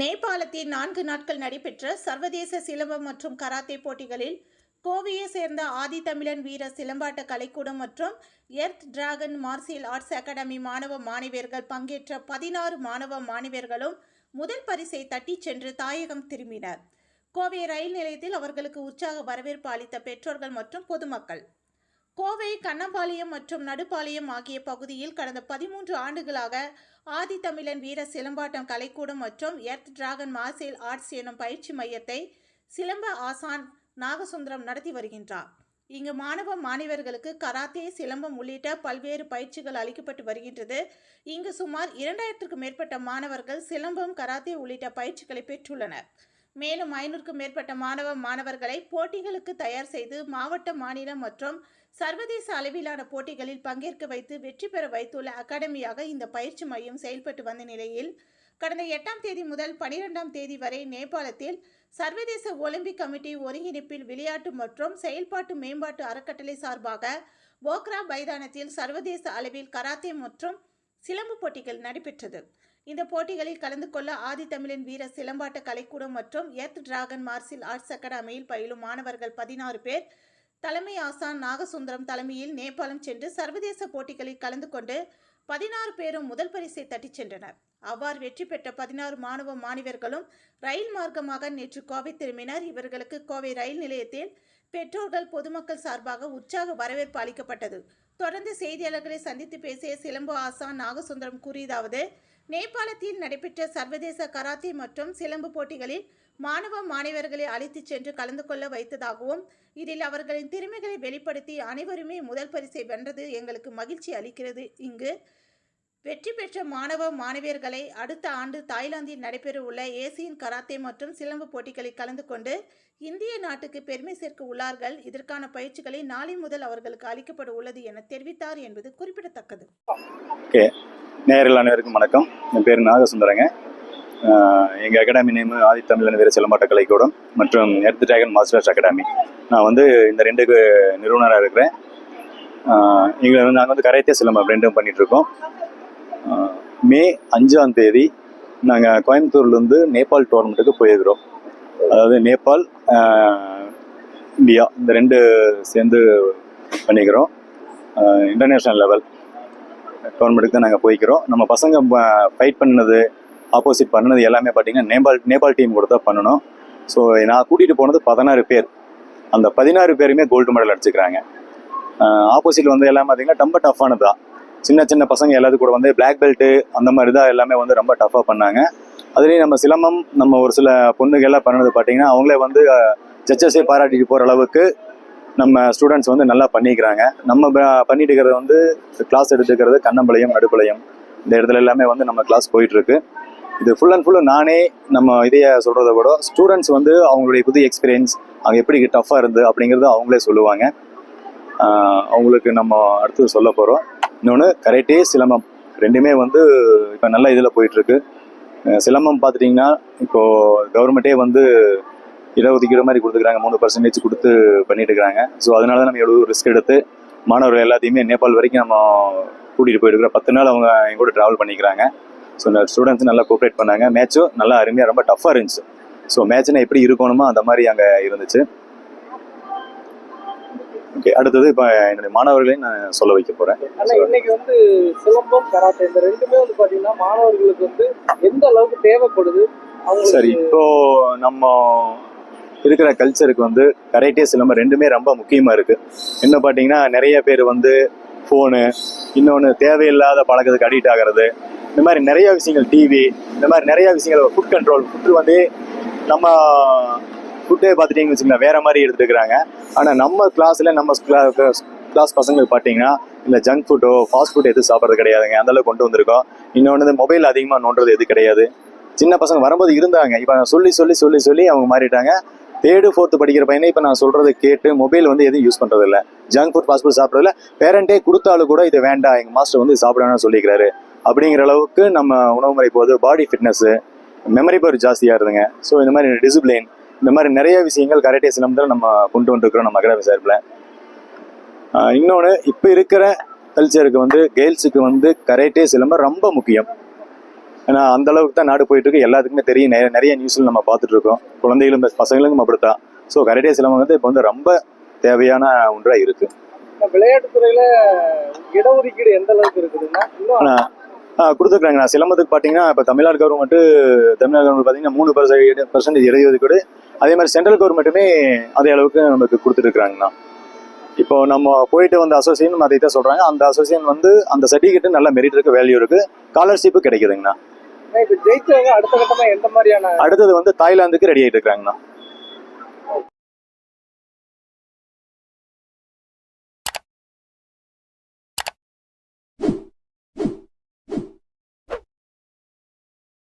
நேபாளத்தில் 4 நாட்கள் நடைபெற்ற சர்வதேச சிலம்பம் மற்றும் கராத்தே போட்டிகளில் கோவையை சேர்ந்த ஆதித்தமிழன் வீர சிலம்பாட்ட கலைக்கூடம் மற்றும் earth dragon martial arts academy மாணவ மாணவியர்கள் பங்கேற்ற 16 மாணவ மாணவியர்களும் முதல் பரிசை தட்டிச் சென்று தாயகம் திரும்பினர். கோவை ரயில் நிலையத்தில் அவர்களுக்கு உற்சாக வரவேற்பு அளித்த பெற்றோர்கள் மற்றும் பொதுமக்கள். கோவை கண்ணம்பாளையம் மற்றும் நடுப்பாளையம் ஆகிய பகுதியில் கடந்த 13 ஆண்டுகளாக ஆதித்தமிழன் வீர சிலம்பாட்டம் கலைக்கூடம் மற்றும் எர்த் டிராகன் மார்ஷியல் ஆர்ட்ஸ் எனும் பயிற்சி மையத்தை சிலம்ப ஆசான் நாகசுந்தரம் நடத்தி வருகின்றார். இங்கு மாணவ மாணவர்களுக்கு கராத்தே, சிலம்பம் உள்ளிட்ட பல்வேறு பயிற்சிகள் அளிக்கப்பட்டு வருகின்றது. இங்கு சுமார் 2000க்கும் மேற்பட்ட மாணவர்கள் சிலம்பம், கராத்தே உள்ளிட்ட பயிற்சிகளை பெற்றுள்ளனர். மேலும் 500க்கும் மேற்பட்ட மாணவ மாணவர்களை போட்டிகளுக்கு தயார் செய்து மாவட்ட, மாநில மற்றும் சர்வதேச அளவிலான போட்டிகளில் பங்கேற்க வைத்து வெற்றி பெற வைத்துள்ள அகாடமியாக இந்த பயிற்சி மையம் செயல்பட்டு வந்த நிலையில் கடந்த 8ஆம் தேதி முதல் 12ஆம் தேதி வரை நேபாளத்தில் சர்வதேச ஒலிம்பிக் கமிட்டி ஒருங்கிணைப்பில் விளையாட்டு மற்றும் செயல்பாட்டு மேம்பாட்டு அறக்கட்டளை சார்பாக போக்ரா மைதானத்தில் சர்வதேச அளவில் கராத்தே மற்றும் சிலம்பு போட்டிகள் நடைபெற்றது. இந்த போட்டிகளில் கலந்து கொள்ள ஆதித்தமிழன் வீர சிலம்பாட்ட கலைக்கூடம் மற்றும் எர்த் டிராகன் மார்ஷியல் ஆர்ட்ஸ் அகாடமியில் பயிலும் மாணவர்கள் 16 பேர் தலைமை ஆசான் நாகசுந்தரம் தலைமையில் நேபாளம் சென்று சர்வதேச போட்டிகளில் கலந்து கொண்டு 16 பேரும் முதல் பரிசை தட்டிச் சென்றனர். அவ்வாறு வெற்றி பெற்ற 16 மாணவ மாணவர்களும் ரயில் மார்க்கமாக நேற்று கோவை திரும்பினர். இவர்களுக்கு கோவை ரயில் நிலையத்தில் பெற்றோர்கள், பொதுமக்கள் சார்பாக உற்சாக வரவேற்பு அளிக்கப்பட்டது. தொடர்ந்து செய்தியாளர்களை சந்தித்து பேசிய சிலம்பு ஆசான் நாகசுந்தரம் கூறியதாவது: நேபாளத்தில் நடைபெற்ற சர்வதேச கராத்தே மற்றும் சிலம்பு போட்டிகளில் மாணவ மாணவர்களை அழைத்துச் சென்று கலந்து கொள்ள வைத்ததாகவும், இதில் அவர்களின் திறமைகளை வெளிப்படுத்தி அனைவருமே முதல் பரிசை வென்றது எங்களுக்கு மகிழ்ச்சி அளிக்கிறது. இங்கு வெற்றி பெற்ற மாணவ மாணவியர்களை அடுத்த ஆண்டு தாய்லாந்தில் நடைபெற உள்ள ஏசியன் கராத்தே மற்றும் சிலம்பு போட்டிகளில் கலந்து கொண்டு இந்திய நாட்டுக்கு பெருமை சேர்க்க உள்ளார்கள். இதற்கான பயிற்சிகளை நாளை முதல் அவர்களுக்கு அளிக்கப்பட உள்ளது என தெரிவித்தார் என்பது குறிப்பிடத்தக்கது. நேயர்கள் அனைவருக்கும் வணக்கம். என் பேர் நாகசுந்தரங்க. எங்கள் அகாடமி நேம் ஆதித்தமிழன் வீர சிலம்பாட்ட கலைக்கூடம் மற்றும் earth dragon martial arts academy. நான் இந்த 2 நிறுவனராக இருக்கிறேன். நாங்கள் கராத்தே, சிலம்பம் 2ம் பண்ணிகிட்ருக்கோம். மே 5ஆம் தேதி நாங்கள் கோயம்புத்தூர்லேருந்து நேபாள் டோர்னமெண்ட்டுக்கு போயிருக்கிறோம். அதாவது நேபாள், இந்தியா இந்த 2 சேர்ந்து பண்ணிக்கிறோம். இன்டர்நேஷ்னல் லெவல் டோர்னமெண்ட்டுக்கு தான் நாங்கள் போய்க்கிறோம். நம்ம பசங்க ஃபைட் பண்ணது, ஆப்போசிட் பண்ணது எல்லாமே பார்த்திங்கன்னா நேபாள் டீம் கூட தான் பண்ணணும். ஸோ நான் கூட்டிகிட்டு போனது 16 பேர். அந்த 16 பேருமே கோல்டு மெடல் அடிச்சுக்கிறாங்க. ஆப்போசிட் எல்லாம் பார்த்திங்கன்னா ரொம்ப டஃப்பானது தான். சின்ன பசங்க எல்லாத்துக்கும் கூட பிளாக் பெல்ட்டு அந்த மாதிரி தான் எல்லாமே ரொம்ப டஃப்பாக பண்ணாங்க. அதுலேயும் நம்ம சிலம்பம் நம்ம ஒரு சில பொண்ணுகள்லாம் பண்ணது பார்த்திங்கன்னா அவங்களே ஜட்ஜஸே பாராட்டிட்டு போகிற அளவுக்கு நம்ம ஸ்டூடெண்ட்ஸ் நல்லா பண்ணிக்கிறாங்க. நம்ம பண்ணிட்டு இருக்கிறது கிளாஸ் எடுத்துக்கிறது கண்ணம்பாளையம், நடுப்பாளையம் இந்த இடத்துல எல்லாமே நம்ம கிளாஸ் போயிட்டுருக்கு. இது ஃபுல் அண்ட் ஃபுல்லு நானே நம்ம இதையே சொல்கிறத விட ஸ்டூடெண்ட்ஸ் அவங்களுடைய புது எக்ஸ்பீரியன்ஸ், அவங்க எப்படி டஃப்பாக இருந்து அப்படிங்கிறது அவங்களே சொல்லுவாங்க. அவங்களுக்கு நம்ம அடுத்தது சொல்ல போகிறோம். இன்னொன்று கராத்தே, சிலம்பம் 2மே இப்போ நல்ல இதில் போயிட்டுருக்கு. சிலம்பம் பார்த்துட்டிங்கன்னா இப்போது கவர்மெண்ட்டே இடஒதுக்கீடு மாதிரி கொடுத்துக்கிறாங்க. 3% கொடுத்து பண்ணிட்டு இருக்கிறாங்க. ஸோ அதனால தான் நம்ம எவ்வளோ ரிஸ்க் எடுத்து மாணவர்கள் எல்லாத்தையுமே நேபாள் வரைக்கும் நம்ம கூட்டிகிட்டு போயிட்டுருக்கிறோம். 10 நாள் அவங்க எங்க கூட ட்ராவல் பண்ணிக்கிறாங்க. ஸோ ஸ்டூடெண்ட்ஸ் நல்லா கோஆப்ரேட் பண்ணாங்க. மேட்சும் நல்லா அருமையாக ரொம்ப டஃப்பாக இருந்துச்சு. ஸோ மேட்ச்னா எப்படி இருக்கணுமோ அந்த மாதிரி அங்கே இருந்துச்சு. ஓகே, அடுத்தது இப்போ என்னுடைய மாணவர்களையும் நான் சொல்ல வைக்க போகிறேன். இன்னைக்கு சிலம்பம், கராத்தே இந்த 2மே பார்த்தீங்கன்னா மாணவர்களுக்கு எந்த அளவுக்கு தேவைப்படுது? சரி, இப்போ நம்ம இருக்கிற கல்ச்சருக்கு கராத்தே, சிலம்பம் 2மே ரொம்ப முக்கியமாக இருக்குது. என்ன பார்த்தீங்கன்னா நிறைய பேர் ஃபோனு, இன்னொன்று தேவையில்லாத பழக்கத்துக்கு அடிக்ட் ஆகிறது, இந்த மாதிரி நிறைய விஷயங்கள், டிவி, இந்த மாதிரி நிறைய விஷயங்கள், ஃபுட் கண்ட்ரோல், ஃபுட்டு நம்ம ஃபுட்டே பார்த்துட்டிங்கன்னு வச்சுக்கோங்களேன் வேறு மாதிரி எடுத்துக்கிறாங்க. ஆனால் நம்ம கிளாஸில் நம்ம கிளாஸ் பசங்களுக்கு பார்த்தீங்கன்னா இல்லை ஜங்க் ஃபுட்டோ, ஃபாஸ்ட் ஃபுட் எதுவும் சாப்பிட்றது கிடையாதுங்க. அந்தளவுக்கு கொண்டு வந்திருக்கோம். இன்னொன்று மொபைல் அதிகமாக நோண்டுறது எது கிடையாது. சின்ன பசங்க வரும்போது இருந்தாங்க, இப்போ நான் சொல்லி அவங்க மாறிட்டாங்க. 3rd 4th படிக்கிற பையனே இப்போ நான் சொல்கிறத கேட்டு மொபைல் எதுவும் யூஸ் பண்ணுறதில்ல. ஜங்க் ஃபுட், ஃபாஸ்ட் ஃபுட் சாப்பிட்றதில்ல. பேரண்ட்டே கொடுத்தாலும் கூட இதை வேண்டாம், எங்கள் மாஸ்டர் சாப்பிடணும்னு சொல்லிக்கிறாரு அப்படிங்கிற அளவுக்கு நம்ம உணவு முறை போகுது. பாடி ஃபிட்னஸ்ஸு, மெமரி பவர் ஜாஸ்தியாக இருதுங்க. ஸோ இந்த மாதிரி டிசிப்ளின், இந்த மாதிரி நிறைய விஷயங்கள் கராத்தே, சிலம்பத்தில் நம்ம கொண்டு வந்துருக்கிறோம் நம்ம அகாடமி சார்பில். இன்னொன்று இப்போ இருக்கிற கல்ச்சருக்கு கேர்ள்ஸுக்கு கராத்தே, சிலம்பம் ரொம்ப முக்கியம். ஏன்னா அந்த அளவுக்கு தான் நாடு போயிட்டு இருக்கு, எல்லாத்துக்குமே தெரியும். நிறைய நியூஸ்ல நம்ம பார்த்துட்டு இருக்கோம். குழந்தைகளும் பசங்களுக்கும் அப்படித்தான். ஸோ கராட்டே சிலம்பம் வந்து இப்போ வந்து ரொம்ப தேவையான ஒன்றா இருக்கு. விளையாட்டுத்துறையில இடஒதுக்கீடு எந்த அளவுக்கு இருக்குதுன்னா இன்னும் கொடுத்துருக்காங்க. சிலம்பத்துக்கு பார்த்தீங்கன்னா இப்போ தமிழ்நாடு கவர்மெண்ட் பார்த்தீங்கன்னா 3% இடஒதுக்கீடு. அதே மாதிரி சென்ட்ரல் கவர்மெண்ட்டுமே அதே அளவுக்கு நமக்கு கொடுத்துருக்குறாங்கண்ணா. இப்போ நம்ம போயிட்டு வந்த அசோசியேஷன் அதை தான் சொல்றாங்க. அந்த அசோசியேஷன் வந்து அந்த சர்டிஃபிகேட் நல்ல மெரிட் இருக்கு, வேல்யூ இருக்கு, ஸ்காலர்ஷிப்பு கிடைக்குதுங்கண்ணா. இப்ப ஜெயிச்சவங்க அடுத்த கட்டமா எந்த மாதிரியான அடுத்தது வந்து தாய்லாந்துக்கு ரெடி ஆயிட்டு இருக்காங்கண்ணா.